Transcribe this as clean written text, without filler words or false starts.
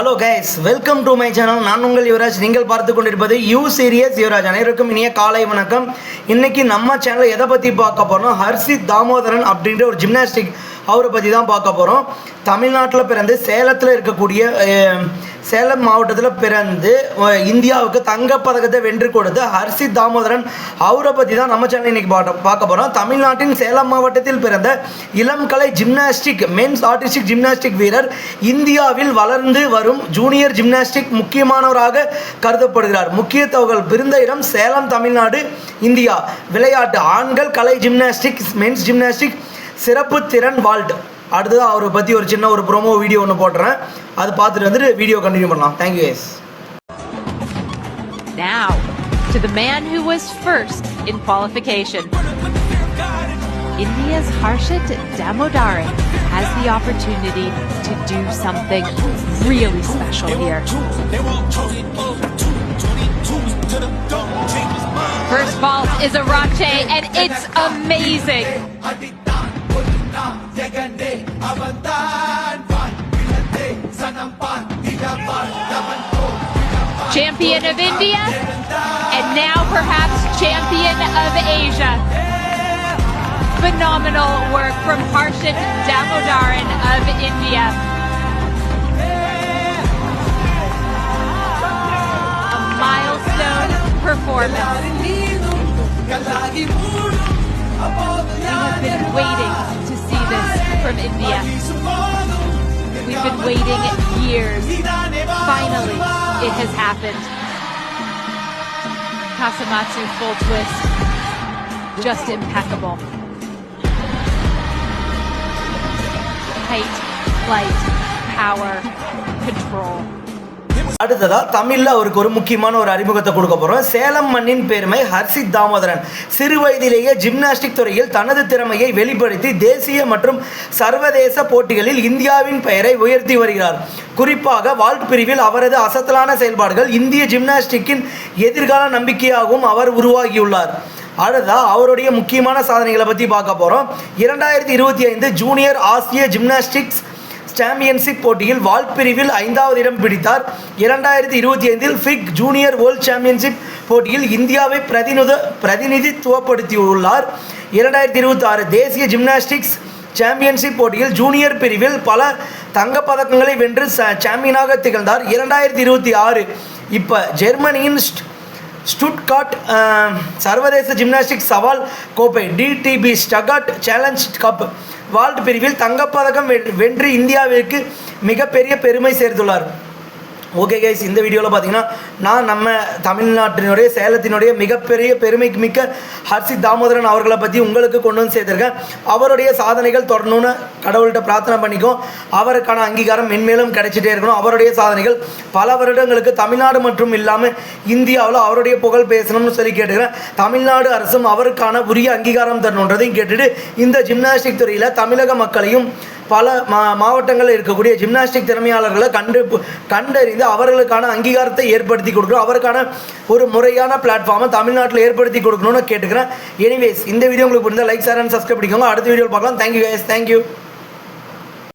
Hello guys, welcome to my channel. நான் உங்கள் யுவராஜ். நீங்கள் பார்த்து கொண்டிருப்பது யூ சீரியஸ் யுவராஜ். அனைவருக்கும் இனிய காலை வணக்கம். இன்னைக்கு நம்ம சேனலில் எதை பற்றி பார்க்க போகிறோம், ஹர்ஷித் தாமோதரன் அப்படின்ற ஒரு ஜிம்னாஸ்டிக் அவரை பற்றி தான் பார்க்க போகிறோம். தமிழ்நாட்டில் பிறந்து சேலத்தில் இருக்கக்கூடிய சேலம் மாவட்டத்தில் பிறந்து இந்தியாவுக்கு தங்கப்பதக்கத்தை வென்று கொடுத்த ஹர்ஷித் தாமோதரன் அவரை பற்றி தான் நம்ம சேனல் இன்றைக்கி பார்க்க போகிறோம். தமிழ்நாட்டின் சேலம் மாவட்டத்தில் பிறந்த இளம் கலை ஜிம்னாஸ்டிக் மென்ஸ் ஆர்டிஸ்டிக் ஜிம்னாஸ்டிக் வீரர். இந்தியாவில் வளர்ந்து வரும் ஜூனியர் ஜிம்னாஸ்டிக் முக்கியமானவராக கருதப்படுகிறார். முக்கியத்துவங்கள் பிறந்த இடம் சேலம், தமிழ்நாடு, இந்தியா. விளையாட்டு ஆண்கள் கலை ஜிம்னாஸ்டிக், மென்ஸ் ஜிம்னாஸ்டிக், சிறப்பு திறன் வால்ட். அடுத்ததாக அவரை பற்றி ஒரு சின்ன ஒரு ப்ரோமோ வீடியோ ஒன்று போடுறேன், அது பார்த்துட்டு வந்துட்டு வீடியோ கண்டினியூ பண்ணலாம். Thank you guys. Now to the man who was first in qualification. India's Harshit Damodaran has the opportunity to do something really special here. First vault is a rache and it's amazing. Champion of India and now perhaps champion of Asia. Phenomenal work from Harshit Damodaran of India. A milestone performance. We have been waiting to see this from India. We've been waiting years. Finally, it has happened. Kasamatsu full twist. Just impeccable. Height, flight, power, control. அடுத்ததாக தமிழில் அவருக்கு ஒரு முக்கியமான ஒரு அறிமுகத்தை கொடுக்க போகிறோம். சேலம் மண்ணின் பெருமை ஹர்ஷித் தாமோதரன் சிறு வயதிலேயே ஜிம்னாஸ்டிக் துறையில் தனது திறமையை வெளிப்படுத்தி தேசிய மற்றும் சர்வதேச போட்டிகளில் இந்தியாவின் பெயரை உயர்த்தி வருகிறார். குறிப்பாக வால்ட் பிரிவில் அவரது அசத்தலான செயல்பாடுகள் இந்திய ஜிம்னாஸ்டிக்கின் எதிர்கால நம்பிக்கையாகவும் அவர் உருவாகியுள்ளார். அடுத்ததாக அவருடைய முக்கியமான சாதனைகளை பற்றி பார்க்க போகிறோம். 2025 ஜூனியர் ஆசிய ஜிம்னாஸ்டிக்ஸ் சாம்பியன்ஷிப் போட்டியில் வால்ட் பிரிவில் 5வது இடம் பிடித்தார். 2025 ஃபிக் ஜூனியர் வேர்ல்ட் சாம்பியன்ஷிப் போட்டியில் இந்தியாவை பிரதிநிதித்துவப்படுத்தியுள்ளார். 2026 தேசிய ஜிம்னாஸ்டிக்ஸ் சாம்பியன்ஷிப் போட்டியில் ஜூனியர் பிரிவில் பல தங்கப்பதக்கங்களை வென்று சாம்பியனாக திகழ்ந்தார். 2026 இப்போ ஜெர்மனியின் ஸ்டுட்கார்ட் சர்வதேச ஜிம்னாஸ்டிக் சவால் கோப்பை டிடிபி ஸ்டகார்ட் சேலஞ்ச் கப் வால்ட் பிரிவில் தங்கப்பதக்கம் வென்று இந்தியாவிற்கு மிகப்பெரிய பெருமை சேர்த்துள்ளார். ஓகே கைஸ், இந்த வீடியோவில் பார்த்தீங்கன்னா நம்ம தமிழ்நாட்டினுடைய சேலத்தினுடைய மிகப்பெரிய பெருமைக்கு மிக்க ஹர்ஷித் தாமோதரன் அவர்களை பற்றி உங்களுக்கு கொண்டு வந்து சேர்த்துருக்கேன். அவருடைய சாதனைகள் தொடரணும்னு கடவுள்கிட்ட பிரார்த்தனை பண்ணிக்கும். அவருக்கான அங்கீகாரம் மென்மேலும் கிடைச்சிட்டே இருக்கணும். அவருடைய சாதனைகள் பல வருடங்களுக்கு தமிழ்நாடு மற்றும் இல்லாமல் இந்தியாவில் அவருடைய புகழ் பேசணும்னு சொல்லி கேட்டுக்கிறேன். தமிழ்நாடு அரசும் அவருக்கான உரிய அங்கீகாரம் தரணுன்றதையும் கேட்டுட்டு இந்த ஜிம்னாஸ்டிக் துறையில் தமிழக மக்களையும் பல மாவட்டங்களில் இருக்கக்கூடிய ஜிம்னாஸ்டிக் திறமையாளர்களை கண்டறிந்து அவர்களுக்கான அங்கீகாரத்தை ஏற்படுத்தி கொடுக்கணும். அவருக்கான ஒரு முறையான பிளாட்ஃபார்மை தமிழ்நாட்டில் ஏற்படுத்தி கொடுக்கணும்னு கேட்டுக்கிறேன். எனிவேஸ், இந்த வீடியோ உங்களுக்கு பிடிச்சா லைக், ஷேர் அண்ட் சப்ஸ்கிரைப் பண்ணிக்கோங்க. அடுத்த வீடியோவில் பார்க்கலாம். Thank you guys, thank you.